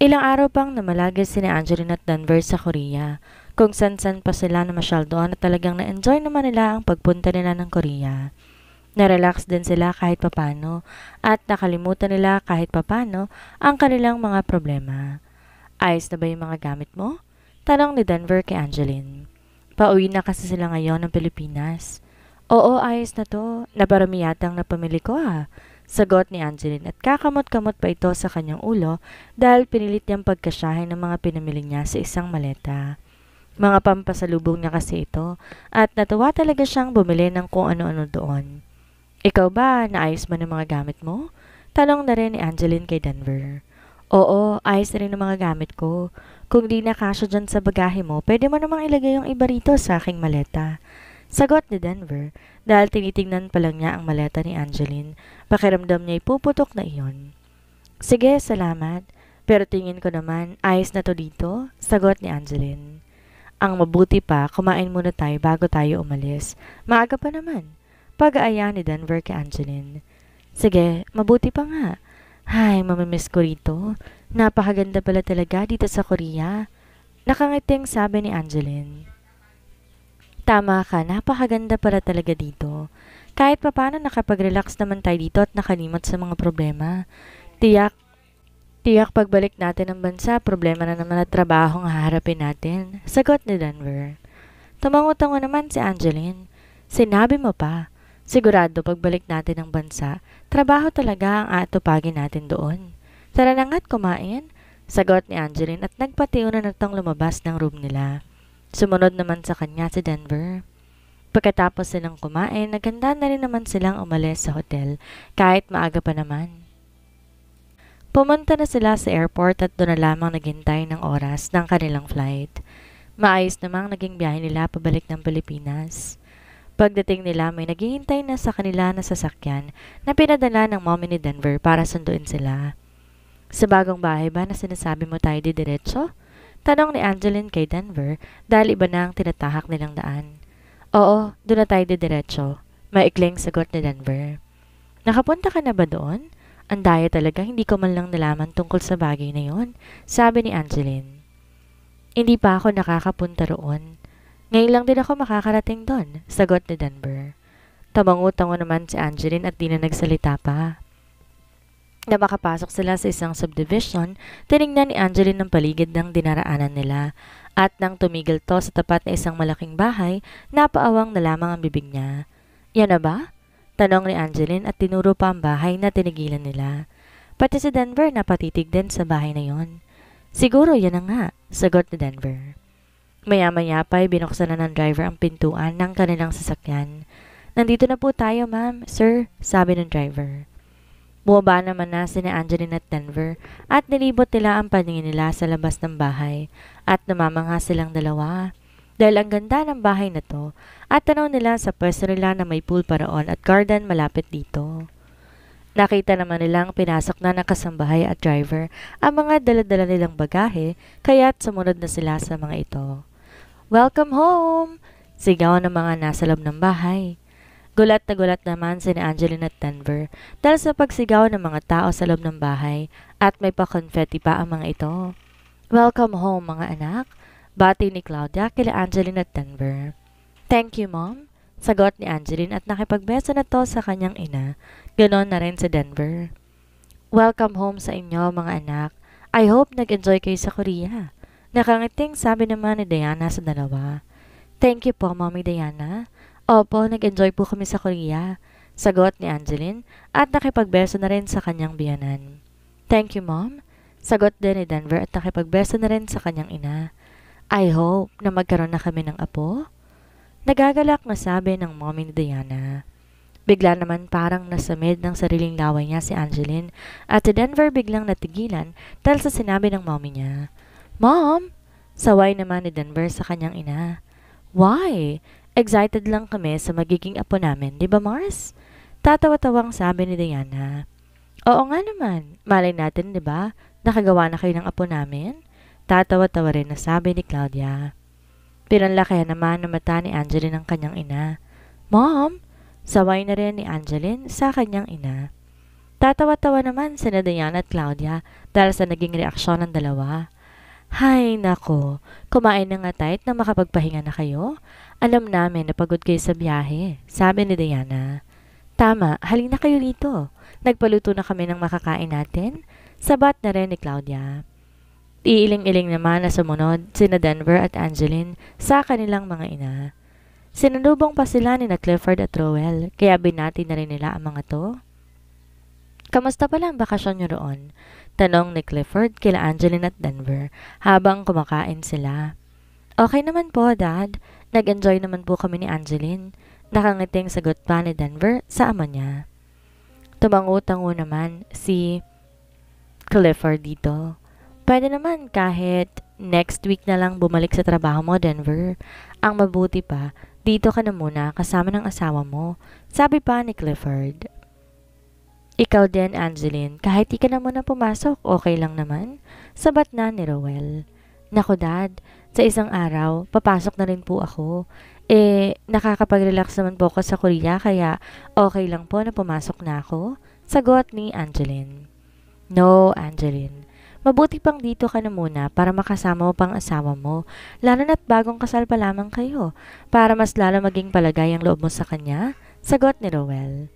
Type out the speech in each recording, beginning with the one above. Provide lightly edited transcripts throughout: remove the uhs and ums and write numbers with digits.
Ilang araw pang namalagay sina Angeline at Denver sa Korea, kung san-san pa sila namasyal doon at talagang na-enjoy naman nila ang pagpunta nila ng Korea. Na-relax din sila kahit papano at nakalimutan nila kahit papano ang kanilang mga problema. Ayos na ba yung mga gamit mo? Tanong ni Denver kay Angeline. Pauwi na kasi sila ngayon ng Pilipinas. Oo, ayos na to. Naparami yatang napamili ko ah. Sagot ni Angeline at kakamot-kamot pa ito sa kanyang ulo dahil pinilit niyang pagkasyahin ng mga pinamili niya sa isang maleta. Mga pampasalubong niya kasi ito at natuwa talaga siyang bumili ng kung ano-ano doon. Ikaw ba, naayos mo ng mga gamit mo? Tanong na rin ni Angeline kay Denver. Oo, ayos na rin ang mga gamit ko. Kung di nakasya dyan sa bagahe mo, pwede mo namang ilagay yung iba rito sa aking maleta. Sagot ni Denver dahil tinitingnan pa lang niya ang maleta ni Angeline. Pakiramdam niya ipuputok na iyon. Sige, salamat. Pero tingin ko naman, ayos na to dito. Sagot ni Angeline. Ang mabuti pa, kumain muna tayo bago tayo umalis. Maaga pa naman. Pag-aaya ni Denver kay Angeline. Sige, mabuti pa nga. Hay, mamimiss ko rito. Napakaganda pala talaga dito sa Korea. Nakangiting sabi ni Angeline. Tama ka, napakaganda pala talaga dito. Kahit papano nakapag-relax naman tayo dito at nakalimot sa mga problema. Tiyak, tiyak pagbalik natin ng bansa, problema na naman at trabaho ang haharapin natin. Sagot ni Denver. Tumango-tango naman si Angeline. Sinabi mo pa, sigurado pagbalik natin ng bansa, trabaho talaga ang atupagin natin doon. Tara na nga't kumain. Sagot ni Angeline at nagpatiuna na itong lumabas ng room nila. Sumunod naman sa kanya si Denver. Pagkatapos silang kumain, naganda na rin naman silang umalis sa hotel kahit maaga pa naman. Pumunta na sila sa airport at doon na lamang naghintay ng oras ng kanilang flight. Maayos namang naging biyahe nila pabalik ng Pilipinas. Pagdating nila may naghihintay na sa kanila na sasakyan na pinadala ng mommy ni Denver para sunduin sila. Sa bagong bahay ba na sinasabi mo tayo didiretso? Tanong ni Angeline kay Denver dahil iba na ang tinatahak nilang daan. Oo, doon na tayo didiretso. Maikling sagot ni Denver. Nakapunta ka na ba doon? Ang daya talaga, hindi ko man lang nalaman tungkol sa bagay na yon, sabi ni Angeline. Hindi pa ako nakakapunta roon. Ngayon lang din ako makakarating doon, sagot ni Denver. Tamango-tango naman si Angeline at di na nagsalita pa. Na makapasok sila sa isang subdivision, tinignan ni Angeline ng paligid ng dinaraanan nila at nang tumigil to sa tapat na isang malaking bahay, napaawang na lamang ang bibig niya. Yan na ba? Tanong ni Angeline at tinuro pa ang bahay na tinigilan nila. Pati si Denver napatitig din sa bahay na yon. Siguro yan na nga, sagot ni Denver. Maya-maya pa ay binuksan na ng driver ang pintuan ng kanilang sasakyan. Nandito na po tayo, ma'am, sir, sabi ng driver. Bumaba naman na sina Angeline at Denver at nilibot nila ang paningin nila sa labas ng bahay at namamangha silang dalawa. Dahil ang ganda ng bahay na to at tanaw nila sa pwesto nila na may pool paraon at garden malapit dito. Nakita naman nilang pinasok na ng kasambahay at driver ang mga dala-dala nilang bagahe kaya't sumunod na sila sa mga ito. Welcome home! Sigaw ng mga nasa loob ng bahay. Gulat na gulat naman si Angeline at Denver dahil sa pagsigaw ng mga tao sa loob ng bahay at may pa-confetti pa ang mga ito. Welcome home mga anak, bati ni Claudia kila Angeline at Denver. Thank you mom, sagot ni Angeline at nakipagbeso na to sa kanyang ina. Ganon na rin si Denver. Welcome home sa inyo mga anak. I hope nag-enjoy kayo sa Korea. Nakangiting sabi naman ni Diana sa dalawa. Thank you po Mommy Diana. Opo, nag-enjoy po kami sa Korea, sagot ni Angeline at nakipagbeso na rin sa kanyang biyanan. Thank you, Mom, sagot din ni Denver at nakipagbeso na rin sa kanyang ina. I hope na magkaroon na kami ng apo. Nagagalak na sabi ng mommy ni Diana. Bigla naman parang nasamid ng sariling laway niya si Angeline at si Denver biglang natigilan dahil sa sinabi ng mommy niya. Mom! Saway naman ni Denver sa kanyang ina. Why? Excited lang kami sa magiging apo namin, di ba Mars? Tatawa-tawang sabi ni Diana. Oo nga naman, malay natin di ba? Nakagawa na kayo ng apo namin? Tatawa-tawa rin na sabi ni Claudia. Pinanlakihan naman ng mata ni Angeline ang kanyang ina. Mom! Saway na rin ni Angeline sa kanyang ina. Tatawa-tawa naman sina Diana at Claudia dahil sa naging reaksyon ng dalawa. Hay nako, kumain na nga tayo na makapagpahinga na kayo. Alam namin na pagod kayo sa biyahe, sabi ni Diana. Tama, halina kayo dito. Nagpaluto na kami ng makakain natin. Sabat na rin ni Claudia. Iiling-iling naman na sumunod sina Denver at Angeline sa kanilang mga ina. Sinalubong pa sila ni na Clifford at Roel, kaya binati na rin nila ang mga to. Kamusta pala ang bakasyon nyo roon? Tanong ni Clifford kila Angeline at Denver habang kumakain sila. Okay naman po, Dad. Nag-enjoy naman po kami ni Angeline. Nakangiting sagot pa ni Denver sa ama niya. Tumangu-tango naman si Clifford dito. Pwede naman kahit next week na lang bumalik sa trabaho mo, Denver. Ang mabuti pa, dito ka na muna kasama ng asawa mo, sabi pa ni Clifford. Ikaw din, Angeline, kahit di ka na muna pumasok, okay lang naman, sabat na ni Roel. Naku, Dad, sa isang araw, papasok na rin po ako. Nakakapag-relax naman po ako sa Korea, kaya okay lang po na pumasok na ako, sagot ni Angeline. No, Angeline. Mabuti pang dito ka na muna para makasama mo pang asawa mo, lalo na't bagong kasal pa lamang kayo, para mas lalo maging palagay ang loob mo sa kanya, sagot ni Roel.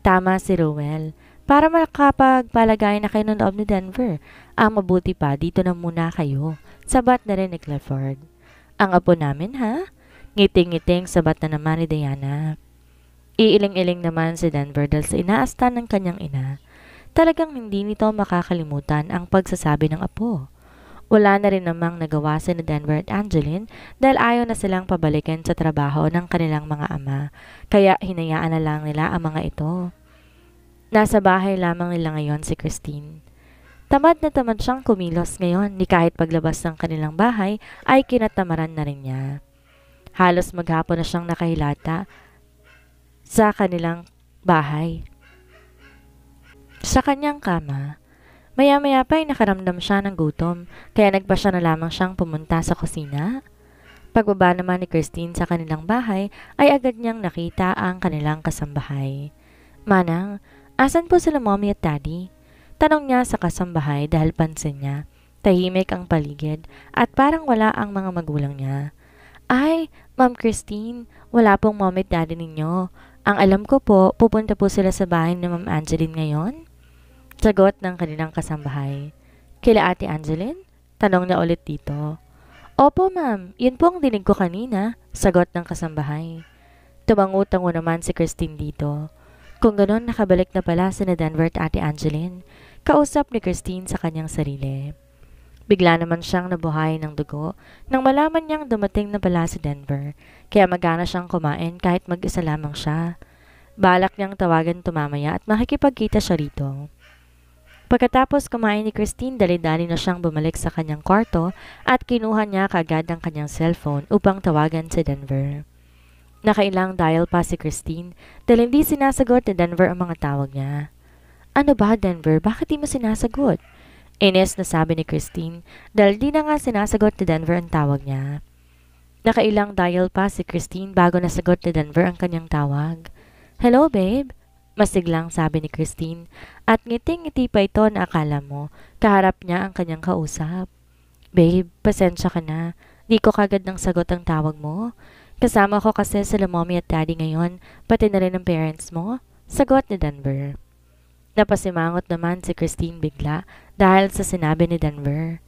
Tama si Roel, para makapagpalagay na kayo ng loob ni Denver, ang mabuti pa dito na muna kayo, sabat na rin ni Clifford. Ang apo namin ha? Ngiting-ngiting sabat na naman ni Diana. Iiling-iling naman si Denver dahil sa inaastan ng kanyang ina. Talagang hindi nito makakalimutan ang pagsasabi ng apo. Wala na rin namang nagawa si Denver at Angeline dahil ayaw na silang pabalikan sa trabaho ng kanilang mga ama, kaya hinayaan na lang nila ang mga ito. Nasa bahay lamang nila ngayon si Christine. Tamad na tamad siyang kumilos ngayon ni kahit paglabas ng kanilang bahay ay kinatamaran na rin niya. Halos maghapon na siyang nakahilata sa kanilang bahay. Sa kanyang kama, maya-maya pa ay nakaramdam siya ng gutom, kaya nagpa siya na lamang siyang pumunta sa kusina. Pagbaba naman ni Christine sa kanilang bahay, ay agad niyang nakita ang kanilang kasambahay. Manang, asan po sila mommy at daddy? Tanong niya sa kasambahay dahil pansin niya. Tahimik ang paligid at parang wala ang mga magulang niya. Ay, Ma'am Christine, wala pong mommy at daddy ninyo. Ang alam ko po, pupunta po sila sa bahay ni Ma'am Angeline ngayon? Sagot ng kanilang kasambahay. Kila Ate Angeline? Tanong niya ulit dito. Opo ma'am, yun po ang dinig ko kanina, sagot ng kasambahay. Tumangu-tango naman si Christine dito. Kung ganon, nakabalik na pala si Denver at Ate Angeline. Kausap ni Christine sa kanyang sarili. Bigla naman siyang nabuhay ng dugo nang malaman niyang dumating na pala si Denver, kaya magana siyang kumain kahit mag-isa lamang siya. Balak niyang tawagan tumamaya at makikipagkita siya rito. Pagkatapos kumain ni Christine, dali-dali na siyang bumalik sa kanyang kwarto at kinuha niya kaagad ang kanyang cellphone upang tawagan si Denver. Nakailang dial pa si Christine dahil hindi sinasagot ni Denver ang mga tawag niya. Ano ba, Denver? Bakit di mo sinasagot? Ines na sabi ni Christine dahil di na nga sinasagot ni Denver ang tawag niya. Nakailang dial pa si Christine bago nasagot ni Denver ang kanyang tawag. Hello, babe? Masiglang sabi ni Christine at ngiting-ngiti pa ito na akala mo kaharap niya ang kanyang kausap. Babe, pasensya ka na. Di ko kagad ng sagot ang tawag mo. Kasama ko kasi sila mommy at daddy ngayon, pati na rin ang parents mo. Sagot ni Denver. Napasimangot naman si Christine bigla dahil sa sinabi ni Denver.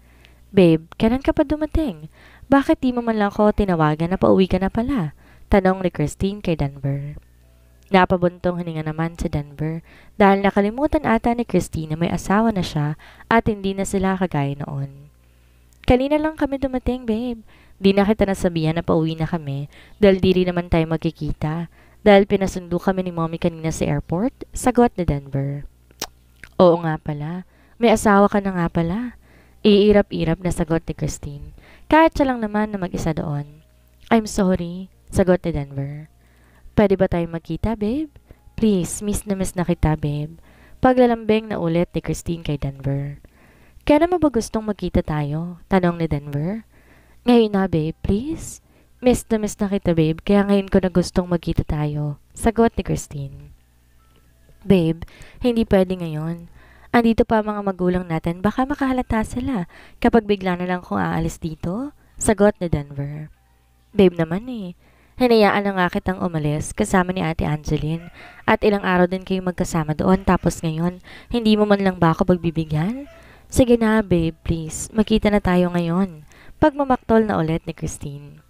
Babe, kailan ka pa dumating? Bakit di mo man lang ako tinawagan na pauwi ka na pala? Tanong ni Christine kay Denver. Napabuntong hininga naman si Denver dahil nakalimutan ata ni Christine na may asawa na siya at hindi na sila kagaya noon. Kanina lang kami dumating, babe. Di na kita nasabihan na pauwi na kami dahil di rin naman tayo magkikita dahil pinasundo kami ni mommy kanina sa airport, sagot ni Denver. Oo nga pala, may asawa ka na nga pala. Iirap-irap na sagot ni Christine. Kahit siya lang naman na mag-isa doon. I'm sorry, sagot ni Denver. Pwede ba tayo magkita, babe? Please, miss na kita, babe. Paglalambing na ulit ni Christine kay Denver. Kailan mo ba gustong magkita tayo? Tanong ni Denver. Ngayon na, babe, please. Miss na kita, babe, kaya ngayon ko na gustong magkita tayo. Sagot ni Christine. Babe, hindi pwede ngayon. Andito pa ang mga magulang natin, baka makahalata sila kapag bigla na lang kung aalis dito. Sagot ni Denver. Babe naman eh. Hinayaan na nga kitang umalis kasama ni Ate Angeline at ilang araw din kayo magkasama doon tapos ngayon, hindi mo man lang ba ako pagbibigyan? Sige na babe, please. Makita na tayo ngayon. Pagmamaktol na ulit ni Christine.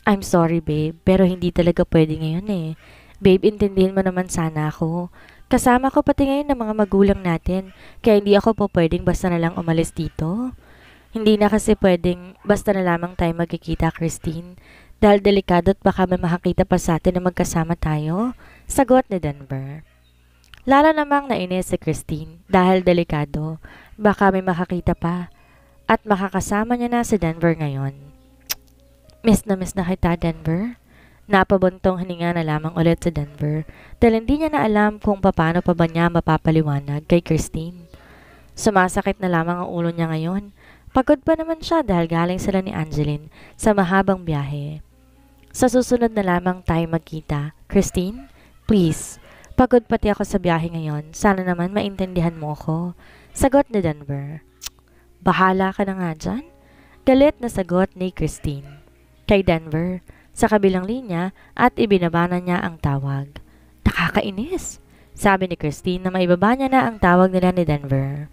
I'm sorry babe, pero hindi talaga pwede ngayon eh. Babe, intindihin mo naman sana ako. Kasama ko pati ngayon ng mga magulang natin, kaya hindi ako po pwedeng basta na lang umalis dito. Hindi na kasi pwedeng basta na lamang tayo magkikita, Christine. Dahil delikado at baka may makakita pa sa atin na magkasama tayo. Sagot ni Denver. Lalo namang nainis si Christine dahil delikado. Baka may makakita pa. At makakasama niya na si Denver ngayon. Miss na kita, Denver. Napabuntong hininga na lamang ulit si Denver dahil hindi niya na alam kung paano pa ba niya mapapaliwanag kay Christine. Sumasakit na lamang ang ulo niya ngayon. Pagod pa naman siya dahil galing sila ni Angeline sa mahabang biyahe. Sa susunod na lamang tayo magkita. Christine, please, pagod pati ako sa biyahe ngayon. Sana naman maintindihan mo ako. Sagot ni Denver. Bahala ka na nga dyan. Galit na sagot ni Christine. Kay Denver, sa kabilang linya at ibinaba na niya ang tawag. Nakakainis, sabi ni Christine na maibaba niya na ang tawag nila ni Denver.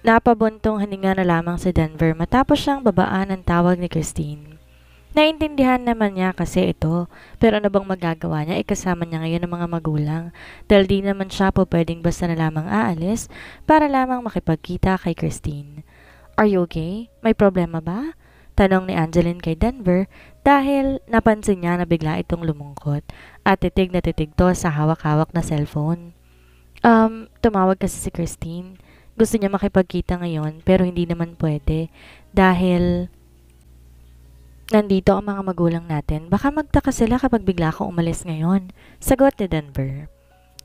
Napabuntong hininga na lamang si Denver matapos siyang babaan ang tawag ni Christine. Naintindihan naman niya kasi ito, pero ano bang magagawa niya? Ikasama niya ngayon ng mga magulang dahil di naman siya po pwedeng basta na lamang aalis para lamang makipagkita kay Christine. Are you okay? May problema ba? Tanong ni Angeline kay Denver dahil napansin niya na bigla itong lumungkot at titig na titig to sa hawak-hawak na cellphone. Tumawag kasi si Christine. Gusto niya makipagkita ngayon pero hindi naman pwede dahil nandito ang mga magulang natin. Baka magtaka sila kapag bigla akong umalis ngayon. Sagot ni Denver.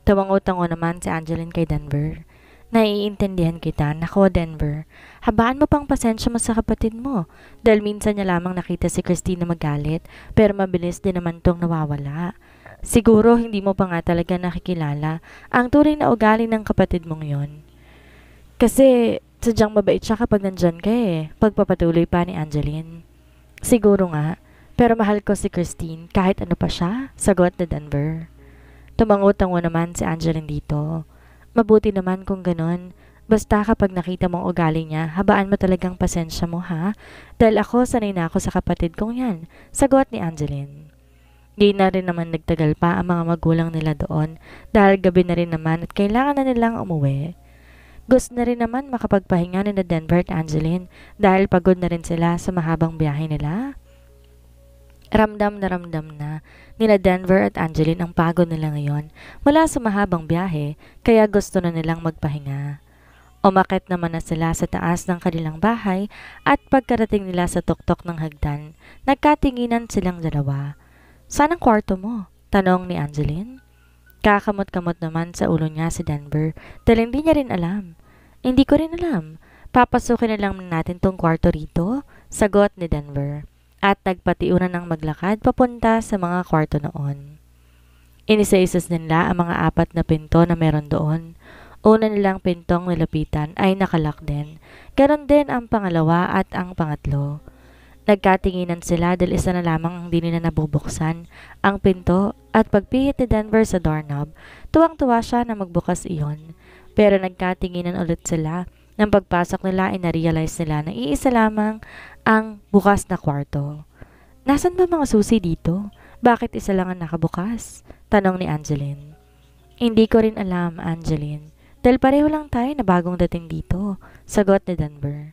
Tawang-utango naman si Angeline kay Denver. Naiintindihan kita. Nako Denver, habaan mo pang pasensya mo sa kapatid mo. Dahil minsan niya lamang nakita si Christine na magalit, pero mabilis din naman tong nawawala. Siguro hindi mo pa nga talaga nakikilala ang tunay na ugali ng kapatid mong yon. Kasi sadyang mabait siya kapag nandyan ka eh. Pagpapatuloy pa ni Angeline. Siguro nga, pero mahal ko si Christine kahit ano pa siya, sagot ni Denver. Tumangutango naman si Angeline dito. Mabuti naman kung ganon. Basta kapag nakita mong ugali niya, habaan mo talagang pasensya mo ha? Dahil ako sanay na ako sa kapatid kong yan, sagot ni Angeline. Di na rin naman nagtagal pa ang mga magulang nila doon dahil gabi na rin naman at kailangan na nilang umuwi. Gusto na rin naman makapagpahinga ni Denver at Angeline dahil pagod na rin sila sa mahabang biyahe nila. Ramdam na nila Denver at Angeline ang pagod nila ngayon mula sa mahabang biyahe kaya gusto na nilang magpahinga. Umakyat naman na sila sa taas ng kanilang bahay at pagkarating nila sa tuktok ng hagdan, nagkatinginan silang dalawa. Saan ang kwarto mo? Tanong ni Angeline. Kakamot-kamot naman sa ulo niya si Denver dahil hindi niya rin alam. Hindi ko rin alam. Papasukin na lang natin tong kwarto rito, sagot ni Denver. At nagpatiunan ng maglakad papunta sa mga kwarto noon. Inisa-isas nila ang mga 4 na pinto na meron doon. Una nilang pintong nilapitan ay nakalak din. Ganon din ang pangalawa at ang pangatlo. Nagkatinginan sila dahil isa na lamang ang di nila nabubuksan ang pinto at pagpihit ni Denver sa doorknob, tuwang-tuwa siya na magbukas iyon. Pero nagkatinginan ulit sila. Nang pagpasok nila ay na-realize nila na iisa lamang ang bukas na kwarto. Nasaan ba mga susi dito? Bakit isa lang ang nakabukas? Tanong ni Angeline. Hindi ko rin alam, Angeline. Dahil pareho lang tayo na bagong dating dito, sagot ni Denver.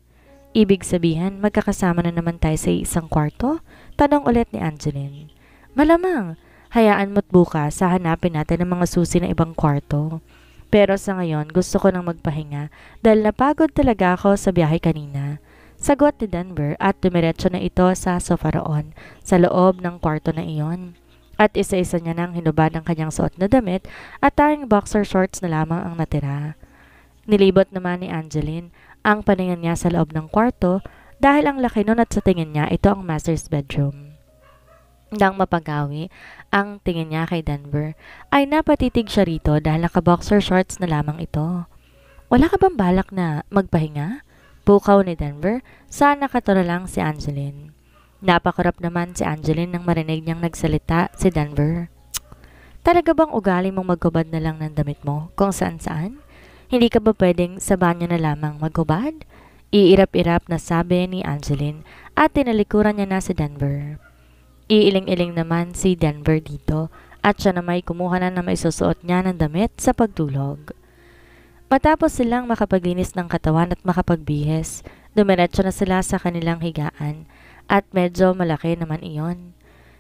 Ibig sabihin, magkakasama na naman tayo sa isang kwarto? Tanong ulit ni Angeline. Malamang, hayaan mo't bukas hahanapin natin ang mga susi ng ibang kwarto. Pero sa ngayon, gusto ko nang magpahinga dahil napagod talaga ako sa biyahe kanina. Sagot ni Denver at dumiretso na ito sa sofa roon sa loob ng kwarto na iyon. At isa-isa niya nang hinubad ang kanyang suot na damit at tayong boxer shorts na lamang ang natira. Nilibot naman ni Angeline ang paningin niya sa loob ng kwarto dahil ang laki nun at sa tingin niya ito ang master's bedroom. Nang mapagawi ang tingin niya kay Denver, ay napatitig siya rito dahil naka-boxer shorts na lamang ito. Wala ka bang balak na magpahinga? Pukaw ni Denver sa nakaturo lang si Angeline. Napakurap naman si Angeline nang marinig niyang nagsalita si Denver. Talaga bang ugali mong maghubad na lang ng damit mo kung saan-saan? Hindi ka ba pwedeng sa banyo na lamang maghubad? Iirap-irap na sabi ni Angeline at tinalikuran niya na si Denver. Iiling-iling naman si Denver dito at siya na may kumuha na maisusuot niya ng damit sa pagtulog. Matapos silang makapaglinis ng katawan at makapagbihis, dumiretso na sila sa kanilang higaan at medyo malaki naman iyon.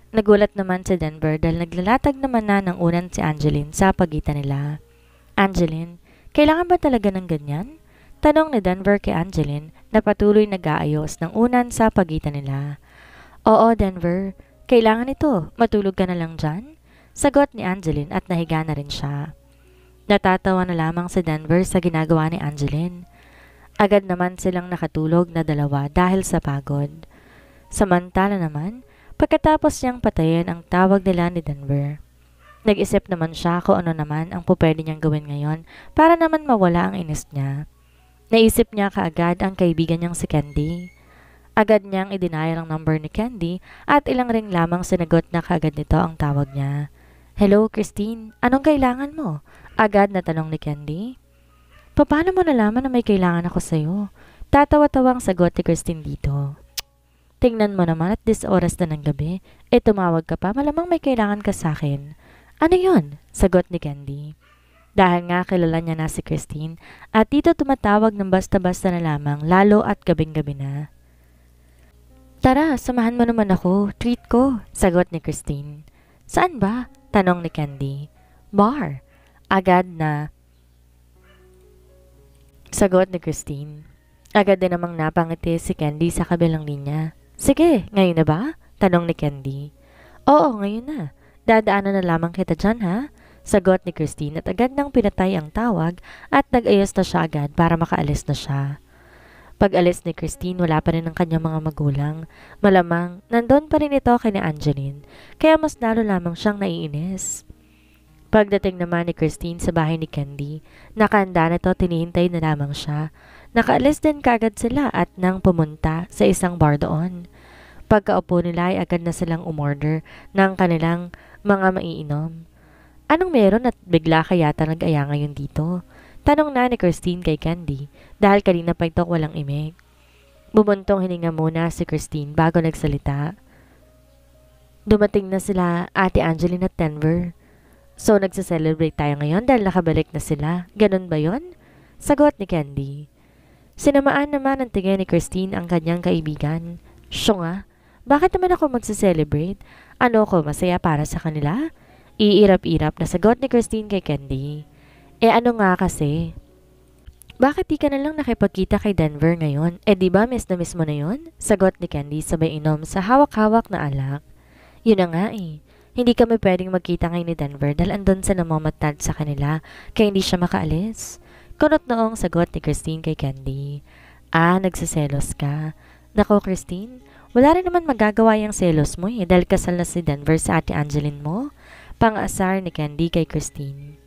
Nagulat naman si Denver dahil naglalatag naman na ng unan si Angeline sa pagitan nila. Angeline, kailangan ba talaga ng ganyan? Tanong ni Denver kay Angeline na patuloy nag-aayos ng unan sa pagitan nila. Oo, Denver, kailangan ito. Matulog ka na lang dyan? Sagot ni Angeline at nahiga na rin siya. Natatawa na lamang si Denver sa ginagawa ni Angeline. Agad naman silang nakatulog na dalawa dahil sa pagod. Samantala naman, pagkatapos niyang patayin ang tawag nila ni Denver, nag-isip naman siya kung ano naman ang pupwede niyang gawin ngayon para naman mawala ang inis niya. Naisip niya kaagad ang kaibigan niyang si Candy. Agad niyang i-denial ang number ni Candy at ilang ring lamang sinagot na kaagad nito ang tawag niya. Hello, Christine. Anong kailangan mo? Agad na tanong ni Candy. Paano mo nalaman na may kailangan ako sa'yo? Tatawa-tawang sagot ni Christine dito. Tingnan mo naman at this oras na ng gabi. Tumawag ka pa, malamang may kailangan ka sa akin. Ano yon? Sagot ni Candy. Dahil nga kilala niya na si Christine at dito tumatawag ng basta-basta na lamang lalo at gabing-gabi na. Tara, samahan mo naman ako. Treat ko, sagot ni Christine. Saan ba? Tanong ni Candy. Bar. Agad na sagot ni Christine. Agad din namang napangiti si Candy sa kabilang linya. Sige, ngayon na ba? Tanong ni Candy. Oo, ngayon na. Dadaanan na lamang kita dyan ha? Sagot ni Christine at agad nang pinatay ang tawag at nag-ayos na siya agad para makaalis na siya. Pag alis ni Christine, wala pa rin ang kanyang mga magulang. Malamang, nandun pa rin ito kay ni Angeline, kaya mas lalo lamang siyang naiinis. Pagdating naman ni Christine sa bahay ni Candy, nakahanda na to, tinihintay na lamang siya. Nakaalis din kaagad sila at nang pumunta sa isang bar doon. Pagkaupo nila ay agad na silang umorder ng kanilang mga maiinom. Anong meron at bigla ka yata nag-aya ngayon dito? Tanong na ni Christine kay Candy dahil kanina pa ito walang imik. Bumuntong hininga muna si Christine bago nagsalita. Dumating na sila Ate Angeline at Denver. So, nagsa-celebrate tayo ngayon dahil nakabalik na sila. Ganon ba yon? Sagot ni Candy. Sinamaan naman ng tingin ni Christine ang kanyang kaibigan. Siya nga, bakit naman ako magsa-celebrate? Ano ko, masaya para sa kanila? Iirap-irap na sagot ni Christine kay Candy. Ano nga kasi? Bakit di ka na lang nakipagkita kay Denver ngayon? Di ba miss na miss mo na yon? Sagot ni Candy sabay inom sa hawak-hawak na alak. Yun na nga eh. Hindi kami pwedeng magkita ngayon ni Denver dahil andun sa namamatad sa kanila kaya hindi siya makaalis. Kunot noong sagot ni Christine kay Candy. Nagsiselos ka. Nako Christine, wala rin naman magagawa yung selos mo dahil kasal na si Denver sa Ate Angeline mo. Pang-asar ni Candy kay Christine.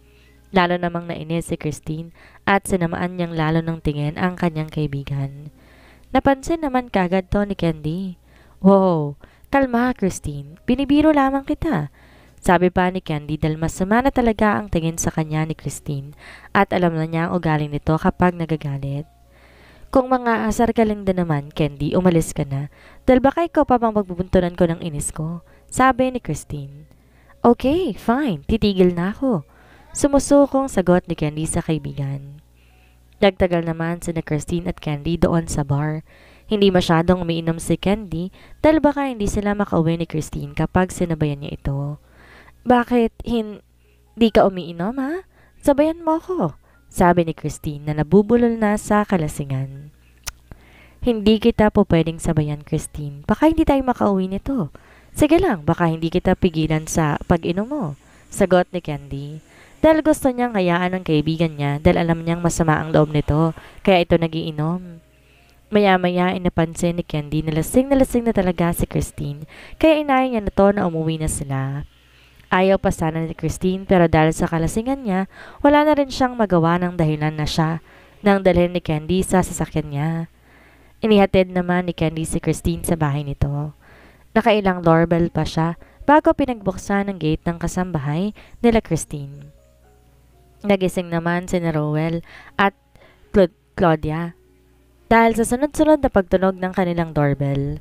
Lalo namang nainis si Christine at sinamaan niyang lalo ng tingin ang kanyang kaibigan. Napansin naman kagad to ni Candy. Wow! Kalma, Christine. Binibiro lamang kita. Sabi pa ni Candy dahil masama na talaga ang tingin sa kanya ni Christine at alam na niya ang ugali nito kapag nagagalit. Kung mga asar ka lang din naman, Candy, umalis ka na dahil baka ikaw pa bang magbubuntunan ko ng inis ko, sabi ni Christine. Okay, fine. Titigil na ako. Sumusukong sagot ni Candy sa kaibigan. Nagtagal naman sina Christine at Candy doon sa bar. Hindi masyadong umiinom si Candy dahil baka hindi sila makauwi ni Christine kapag sinabayan niya ito. Bakit hindi ka umiinom ha? Sabayan mo ako, sabi ni Christine na nabubulol na sa kalasingan. Hindi kita po pwedeng sabayan, Christine. Baka hindi tayo makauwi nito. Sige lang, baka hindi kita pigilan sa pag-inom mo, sagot ni Candy. Dahil gusto niyang hayaan ng kaibigan niya dahil alam niyang masama ang loob nito kaya ito nagiinom. Maya-maya ay napansin ni Candy na lasing na talaga si Christine, kaya inaya niya na to na umuwi na sila. Ayaw pa sana ni Christine pero dahil sa kalasingan niya, wala na rin siyang magawa ng dahilan na siya nang dalhin ni Candy sa sasakyan niya. Inihatid naman ni Candy si Christine sa bahay nito. Nakailang doorbell pa siya bago pinagbuksan ang gate ng kasambahay nila Christine. Nagising naman si Rowell at Claudia dahil sa sunod-sunod na pagtunog ng kanilang doorbell.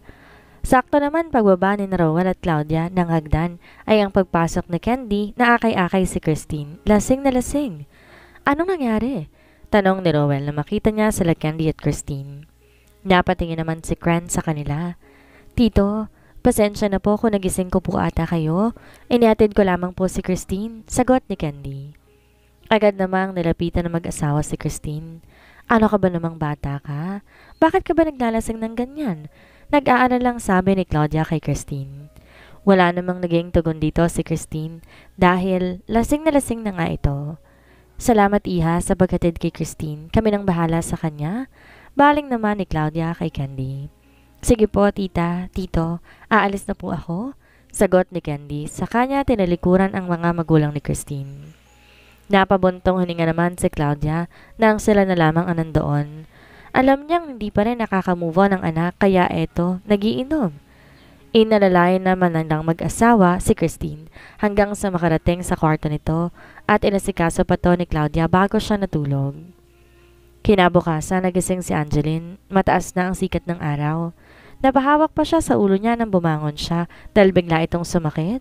Sakto naman pagbaba ni Rowell at Claudia ng hagdan ay ang pagpasok ni Candy na akay-akay si Christine. Lasing na lasing. Anong nangyari? Tanong ni Rowell na makita niya sila Candy at Christine. Napatingin naman si Cran sa kanila. Tito, pasensya na po kung nagising ko po ata kayo. Inihatid ko lamang po si Christine. Sagot ni Candy. Agad namang nilapitan ng mag-asawa si Christine. Ano ka ba namang bata ka? Bakit ka ba naglalasing ng ganyan? Nag-aalala lang sabi ni Claudia kay Christine. Wala namang naging tugon dito si Christine dahil lasing na nga ito. Salamat iha sa paghatid kay Christine. Kami nang bahala sa kanya. Baling naman ni Claudia kay Candy. Sige po tita, tito, aalis na po ako. Sagot ni Candy. Sa kanya tinalikuran ang mga magulang ni Christine. Napabuntong hininga naman si Claudia nang sila na lamang ang nandoon. Alam niyang hindi pa rin nakaka-move on ang anak kaya eto, nagiinom. Inalalayan naman ng mag-asawa si Christine hanggang sa makarating sa kwarto nito at inasikaso pa to ni Claudia bago siya natulog. Kinabukasan nagising si Angeline, mataas na ang sikat ng araw. Napahawak pa siya sa ulo niya nang bumangon siya dahil bigla itong sumakit.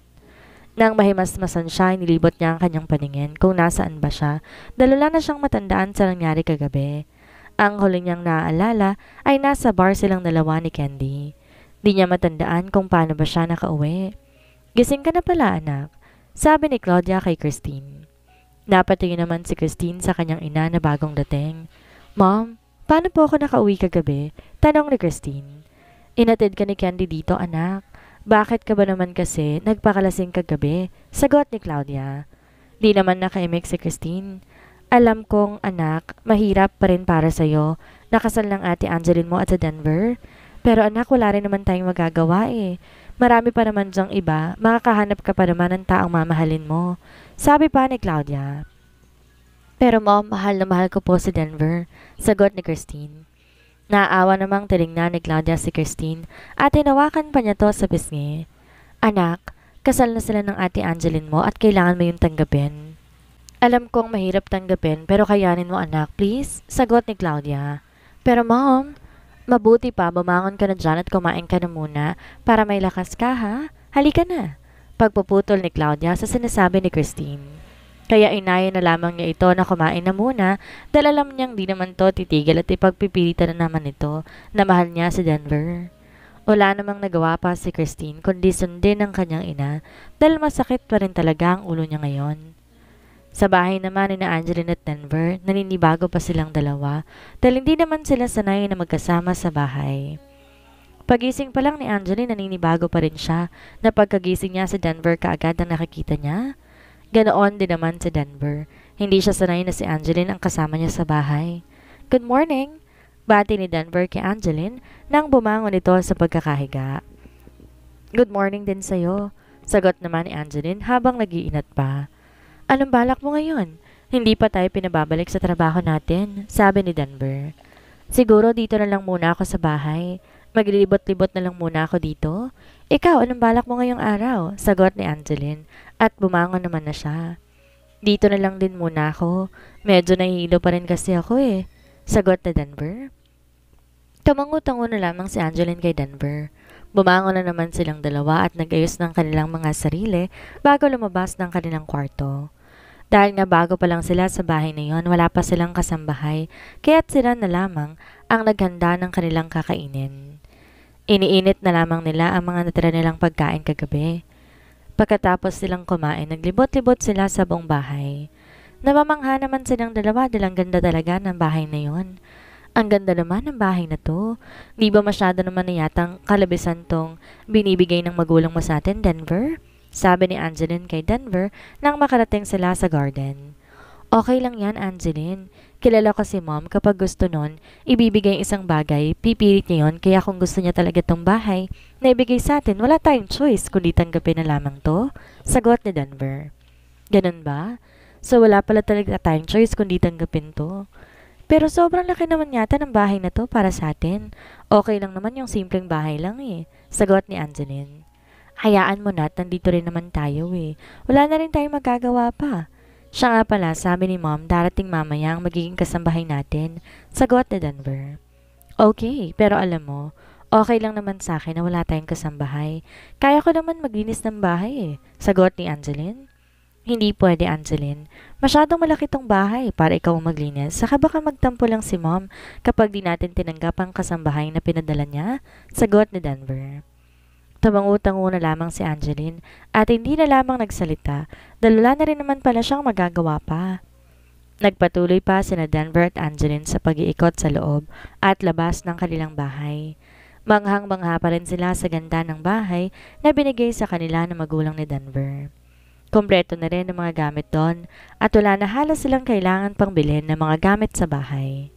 Nang mahimasmasan siya, nilibot niya ang kanyang paningin kung nasaan ba siya dahil wala na siyang matandaan sa nangyari kagabi. Ang huli niyang naaalala ay nasa bar silang dalawa ni Candy. Di niya matandaan kung paano ba siya nakauwi. Gising ka na pala anak, sabi ni Claudia kay Christine. Napatingin naman si Christine sa kanyang ina na bagong dating. Mom, paano po ako nakauwi kagabi? Tanong ni Christine. Inatid ka ni Candy dito anak. Bakit ka ba naman kasi nagpakalasing kagabi? Sagot ni Claudia. Di naman nakaimik si Christine. Alam kong anak, mahirap pa rin para sa'yo. Nakasal ng ate Angeline mo at sa Denver. Pero anak, wala rin naman tayong magagawa eh. Marami pa naman dyang iba, makakahanap ka pa naman ng taong mamahalin mo. Sabi pa ni Claudia. Pero mom, mahal na mahal ko po si Denver. Sagot ni Christine. Naawa namang tinignan ni Claudia si Christine at tinawakan pa niya to sa pisngi. Anak, kasal na sila ng ate Angeline mo at kailangan mo yung tanggapin. Alam kong mahirap tanggapin pero kayanin mo anak, please. Sagot ni Claudia. Pero mom, mabuti pa bumangon ka na dyan at kumain ka na muna para may lakas ka ha. Halika na. Pagpuputol ni Claudia sa sinasabi ni Christine. Kaya inaya na lamang niya ito na kumain na muna dahil alam niyang di naman to titigil at ipagpipilitan na naman ito na mahal niya si Denver. Wala namang nagawa pa si Christine kundi sundin ang kanyang ina dahil masakit pa rin talaga ang ulo niya ngayon. Sa bahay naman ni na Angeline at Denver, naninibago pa silang dalawa dahil hindi naman sila sanay na magkasama sa bahay. Pagising pa lang ni Angeline, naninibago pa rin siya na pagkagising niya sa Denver kaagad ang nakikita niya. Ganoon din naman si Denver. Hindi siya sanay na si Angeline ang kasama niya sa bahay. Good morning! Bati ni Denver kay Angeline nang bumangon ito sa pagkakahiga. Good morning din sa'yo. Sagot naman ni Angeline habang nag-iinat pa. Anong balak mo ngayon? Hindi pa tayo pinababalik sa trabaho natin, sabi ni Denver. Siguro dito na lang muna ako sa bahay. Maglilibot-libot na lang muna ako dito. Ikaw, anong balak mo ngayong araw? Sagot ni Angeline at bumangon naman na siya. Dito na lang din muna ako. Medyo nahihilo pa rin kasi ako eh. Sagot ni Denver. Tumango-tango na lamang si Angeline kay Denver. Bumangon na naman silang dalawa at nag-ayos ng kanilang mga sarili bago lumabas ng kanilang kwarto. Dahil nga bago pa lang sila sa bahay na yon, wala pa silang kasambahay, kaya't sila na lamang ang naghanda ng kanilang kakainin. Iniinit na lamang nila ang mga natira nilang pagkain kagabi. Pagkatapos silang kumain, naglibot-libot sila sa buong bahay. Namamangha naman silang dalawa dahil ang ganda talaga ng bahay na yon. Ang ganda naman ng bahay na to. Di ba masyado naman na yatang kalabisan tong binibigay ng magulang mo sa atin, Denver? Sabi ni Angeline kay Denver nang makarating sila sa garden. Okay lang yan, Angeline. Kilala ko si Mom kapag gusto nun, ibibigay isang bagay, pipilit niya yun, kaya kung gusto niya talaga tong bahay, na ibigay sa atin, wala tayong choice kundi tanggapin na lamang to. Sagot ni Denver. Ganun ba? So wala pala talaga tayong choice kundi tanggapin to. Pero sobrang laki naman yata ng bahay na to para sa atin. Okay lang naman yung simpleng bahay lang eh. Sagot ni Angeline. Hayaan mo na at nandito rin naman tayo eh. Wala na rin tayong magagawa pa. Siya nga pala, sabi ni Mom, darating mamaya ang magiging kasambahay natin. Sagot ni Denver. Okay, pero alam mo, okay lang naman sa akin na wala tayong kasambahay. Kaya ko naman maglinis ng bahay eh. Sagot ni Angeline. Hindi pwede, Angeline. Masyadong malaki tong bahay para ikaw ang maglinis. Saka baka magtampo lang si Mom kapag di natin tinanggap ang kasambahay na pinadala niya. Sagot ni Denver. Tumangutang na lamang si Angeline at hindi na lamang nagsalita dahil wala na rin naman pala siyang magagawa pa. Nagpatuloy pa sina Denver at Angeline sa pag-iikot sa loob at labas ng kanilang bahay. Manghang-mangha pa rin sila sa ganda ng bahay na binigay sa kanila ng magulang ni Denver. Kompleto na rin ang mga gamit doon at wala na halos silang kailangan pang bilhin ng mga gamit sa bahay.